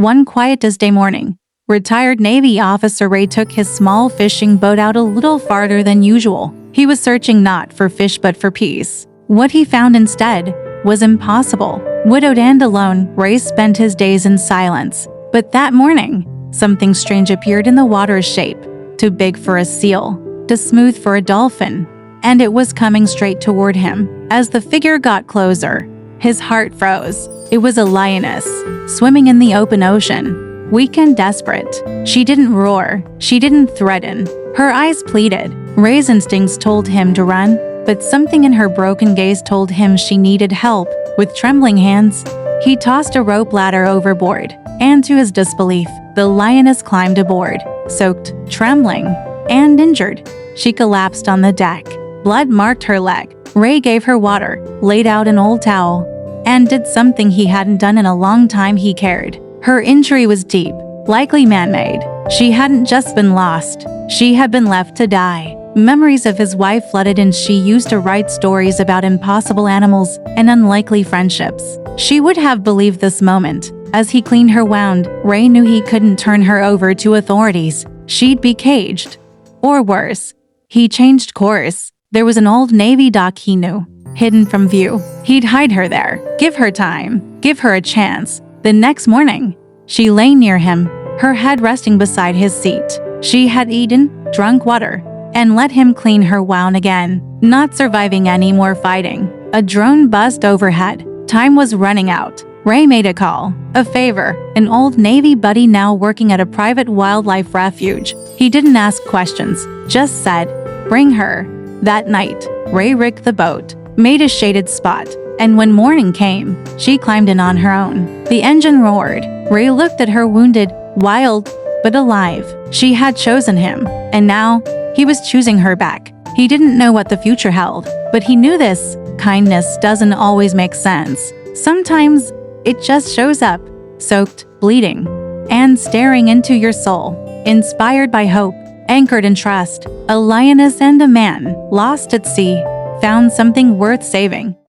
One quiet Tuesday morning, retired Navy officer Ray took his small fishing boat out a little farther than usual. He was searching not for fish but for peace. What he found instead was impossible. Widowed and alone, Ray spent his days in silence. But that morning, something strange appeared in the water's shape. Too big for a seal, too smooth for a dolphin. And it was coming straight toward him. As the figure got closer, his heart froze. It was a lioness, swimming in the open ocean. Weak and desperate. She didn't roar. She didn't threaten. Her eyes pleaded. Ray's instincts told him to run, but something in her broken gaze told him she needed help. With trembling hands, he tossed a rope ladder overboard, and to his disbelief, the lioness climbed aboard. Soaked, trembling, and injured, she collapsed on the deck. Blood marked her leg. Ray gave her water, laid out an old towel, and did something he hadn't done in a long time. He cared. Her injury was deep, likely man-made. She hadn't just been lost. She had been left to die. Memories of his wife flooded in. She used to write stories about impossible animals and unlikely friendships. She would have believed this moment. As he cleaned her wound, Ray knew he couldn't turn her over to authorities. She'd be caged. Or worse. He changed course. There was an old Navy dock he knew, hidden from view. He'd hide her there, give her time, give her a chance. The next morning, she lay near him, her head resting beside his seat. She had eaten, drunk water, and let him clean her wound again. Not surviving any more fighting. A drone buzzed overhead. Time was running out. Ray made a call. A favor. An old Navy buddy now working at a private wildlife refuge. He didn't ask questions, just said, "Bring her." That night, Ray rigged the boat, made a shaded spot, and when morning came, she climbed in on her own. The engine roared. Ray looked at her, wounded, wild, but alive. She had chosen him, and now he was choosing her back. He didn't know what the future held, but he knew this: kindness doesn't always make sense. Sometimes it just shows up, soaked, bleeding, and staring into your soul. Inspired by hope, anchored in trust, a lioness and a man, lost at sea, found something worth saving.